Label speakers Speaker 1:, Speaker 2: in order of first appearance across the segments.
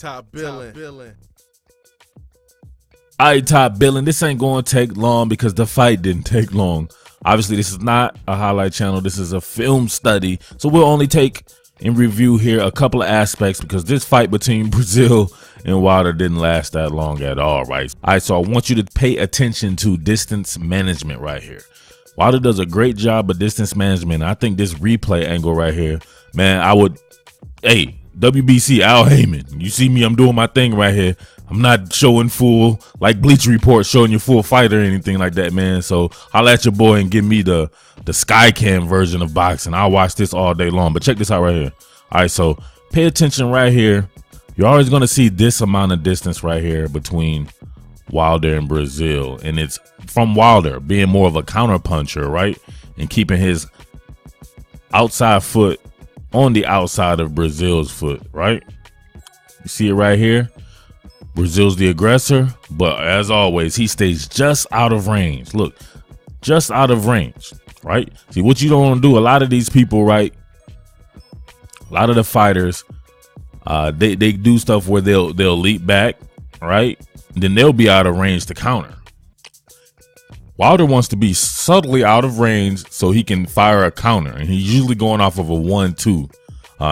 Speaker 1: top billing.
Speaker 2: All right, top billing. This ain't going to take long because the fight didn't take long. Obviously, this is not a highlight channel. This is a film study. So we'll only take in review here a couple of aspects because this fight between Breazeale and Wilder didn't last that long at all, right? All right, so I want you to pay attention to distance management right here. Wilder does a great job of distance management. I think this replay angle right here, man, hey, WBC, Al Heyman, you see me, I'm doing my thing right here. I'm not showing full, like Bleacher Report, showing you full fight or anything like that, man. So holla at your boy and give me the Skycam version of boxing. I'll watch this all day long. But check this out right here. All right, so pay attention right here. You're always going to see this amount of distance right here between Wilder and Breazeale. And it's from Wilder being more of a counter puncher, right? And keeping his outside foot on the outside of Breazeale's foot, right? You see it right here? Breazeale's the aggressor, but as always, he stays just out of range. Look, just out of range, right? See, what you don't want to do, a lot of these people, right? A lot of the fighters, they do stuff where they'll leap back, right? Then they'll be out of range to counter. Wilder wants to be subtly out of range so he can fire a counter, and he's usually going off of a 1-2.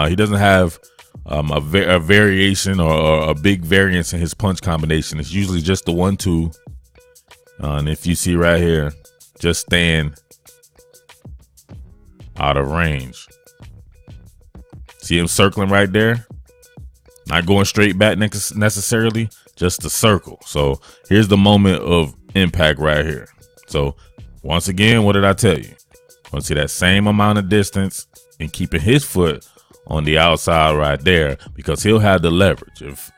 Speaker 2: He doesn't have a variation or a big variance in his punch combination. It's usually just the 1-2. And if you see right here, just staying out of range. See him circling right there? Not going straight back necessarily, just a circle. So here's the moment of impact right here. So once again, what did I tell you? Want to see that same amount of distance and keeping his foot on the outside right there because he'll have the leverage. If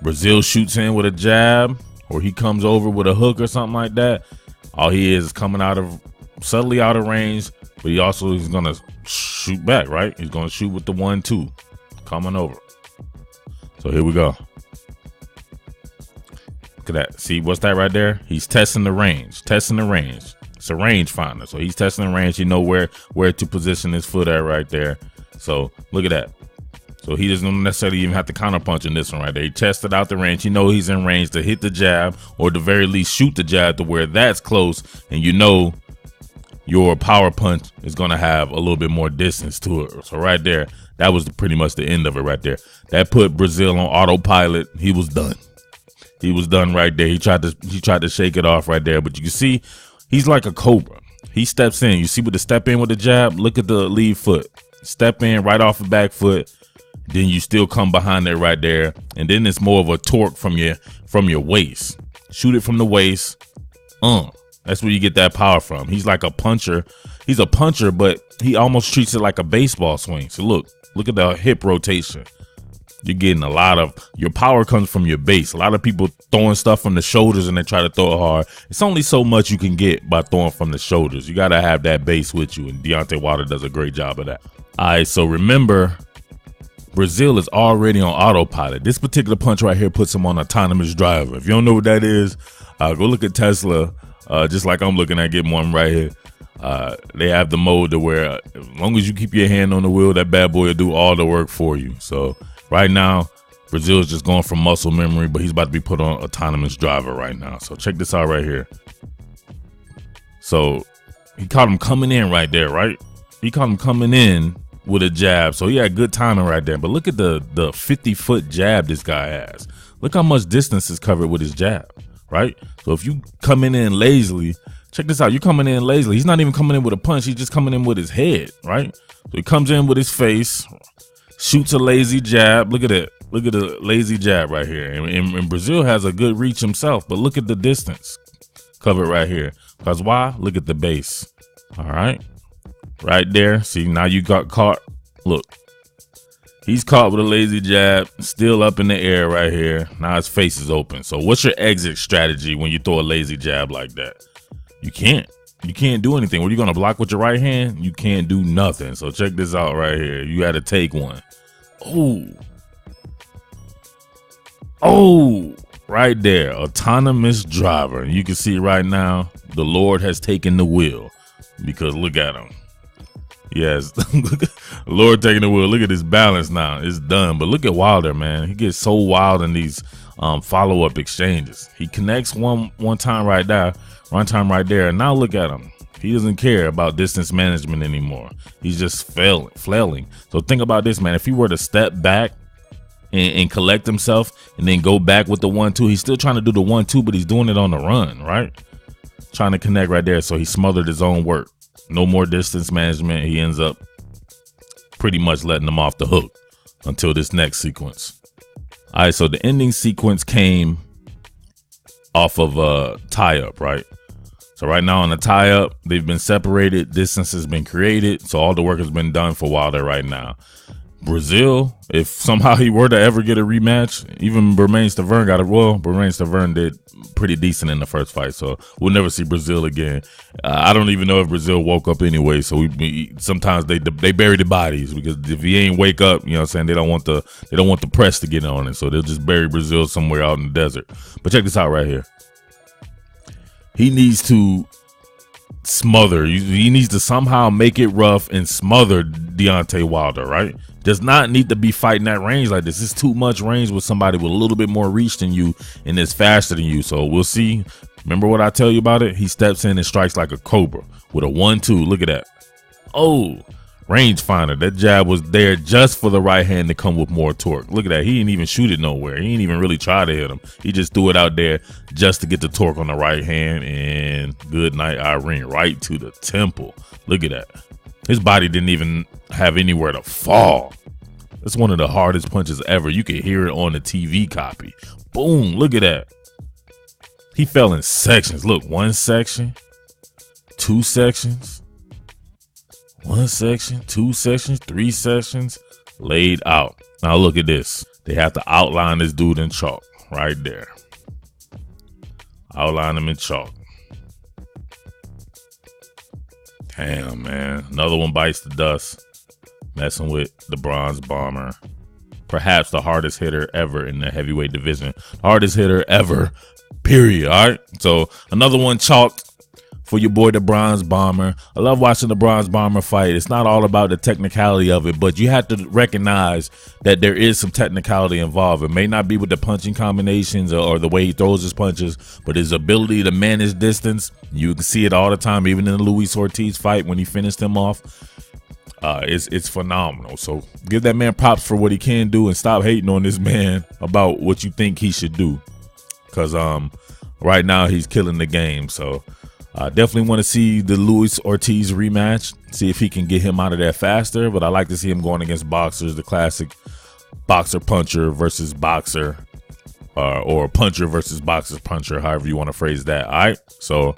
Speaker 2: Breazeale shoots in with a jab or he comes over with a hook or something like that, all he is coming subtly out of range, but he also is going to shoot back, right? He's going to shoot with the 1-2 coming over. So here we go. Look at that. See, what's that right there? He's testing the range, It's a range finder. So he's testing the range. You know where to position his foot at right there. So look at that. So he doesn't necessarily even have to counter punch in this one right there. He tested out the range. You know he's in range to hit the jab or at the very least shoot the jab to where that's close. And you know your power punch is going to have a little bit more distance to it. So right there, that was pretty much the end of it right there. That put Breazeale on autopilot. He was done. He was done right there. He tried to shake it off right there. But you can see he's like a cobra. He steps in. You see with the step in with the jab, look at the lead foot. Step in right off the back foot, then you still come behind there right there, and then it's more of a torque from your waist. Shoot it from the waist. That's where you get that power from. He's like a puncher. He's a puncher, but he almost treats it like a baseball swing. So look at the hip rotation. You're getting a lot of your power comes from your base. A lot of people throwing stuff from the shoulders and they try to throw it hard. It's only so much you can get by throwing from the shoulders. You got to have that base with you, and Deontay Wilder does a great job of that. All right, so remember, Breazeale is already on autopilot. This particular punch right here puts him on autonomous driver. If you don't know what that is, go look at Tesla, just like I'm looking at getting one right here. They have the mode to where as long as you keep your hand on the wheel, that bad boy will do all the work for you. So right now, Breazeale is just going from muscle memory, but he's about to be put on autonomous driver right now. So check this out right here. So he caught him coming in right there, right? He caught him coming in with a jab. So he had good timing right there. But look at the 50-foot jab this guy has. Look how much distance is covered with his jab, right? So if you coming in lazily, check this out. You're coming in lazily. He's not even coming in with a punch. He's just coming in with his head, right? So he comes in with his face, shoots a lazy jab. Look at it. Look at the lazy jab right here. And Breazeale has a good reach himself, but look at the distance covered right here. Because why? Look at the base. All right. Right there. See, now you got caught. Look. He's caught with a lazy jab, still up in the air right here. Now his face is open. So what's your exit strategy when you throw a lazy jab like that? You can't. You can't do anything. What are you going to block with your right hand? You can't do nothing. So check this out right here. You got to take one. Oh, right there. Autonomous driver. You can see right now the Lord has taken the wheel because look at him. Yes. Lord taking the wheel. Look at his balance now. It's done. But look at Wilder, man. He gets so wild in these follow-up exchanges. He connects one time right there, and now look at him. He doesn't care about distance management anymore. He's just flailing. So think about this, man. If he were to step back and collect himself and then go back with the 1-2, he's still trying to do the 1-2, but he's doing it on the run, right? Trying to connect right there. So he smothered his own work. No more distance management. He ends up pretty much letting him off the hook until this next sequence. All right, so the ending sequence came off of a tie-up, right? So right now on the tie-up, they've been separated. Distance has been created. So all the work has been done for Wilder right now. Breazeale, if somehow he were to ever get a rematch, even Bermane-Stiverne got it. Well, Bermane-Stiverne did pretty decent in the first fight, so we'll never see Breazeale again. I don't even know if Breazeale woke up anyway. So sometimes they bury the bodies, because if he ain't wake up, you know what I'm saying, they don't want the press to get on it, so they'll just bury Breazeale somewhere out in the desert. But check this out right here. He needs to smother. He needs to somehow make it rough and smother Deontay Wilder, right? Does not need to be fighting that range like this. It's too much range with somebody with a little bit more reach than you and is faster than you. So we'll see. Remember what I tell you about it? He steps in and strikes like a cobra with a 1-2. Look at that. Oh, range finder. That jab was there just for the right hand to come with more torque. Look at that. He didn't even shoot it nowhere. He didn't even really try to hit him. He just threw it out there just to get the torque on the right hand. And good night, Irene. Right to the temple. Look at that. His body didn't even have anywhere to fall. That's one of the hardest punches ever. You can hear it on the TV copy. Boom. Look at that. He fell in sections. Look, 1 section, 2 sections, 1 section, 2 sections, 3 sections, laid out. Now look at this. They have to outline this dude in chalk right there. Outline him in chalk. Damn, man. Another one bites the dust. Messing with the Bronze Bomber. Perhaps the hardest hitter ever in the heavyweight division. Hardest hitter ever, period. All right. So another one chalked for your boy, the Bronze Bomber. I love watching the Bronze Bomber fight. It's not all about the technicality of it, but you have to recognize that there is some technicality involved. It may not be with the punching combinations or the way he throws his punches, but his ability to manage distance. You can see it all the time, even in the Luis Ortiz fight when he finished him off. It's phenomenal. So give that man props for what he can do, and stop hating on this man about what you think he should do, because right now he's killing the game. So definitely want to see the Luis Ortiz rematch, see if he can get him out of there faster. But I like to see him going against boxers, the classic boxer puncher versus boxer, or puncher versus boxer puncher, however you want to phrase that. All right, so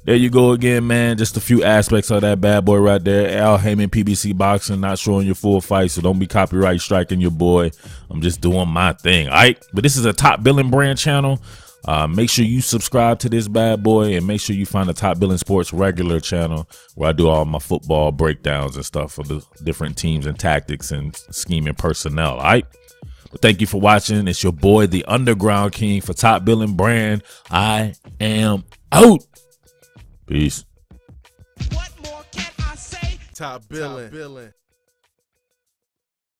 Speaker 2: there you go again, man. Just a few aspects of that bad boy right there. Al Heyman, PBC Boxing, not showing your full fight, so don't be copyright striking your boy. I'm just doing my thing, all right? But this is a Top Billing brand channel. Make sure you subscribe to this bad boy, and make sure you find the Top Billing Sports regular channel, where I do all my football breakdowns and stuff for the different teams and tactics and scheming personnel, all right? But thank you for watching. It's your boy, the Underground King, for Top Billing brand. I am out. Peace.
Speaker 1: What more can I say? Top Billing.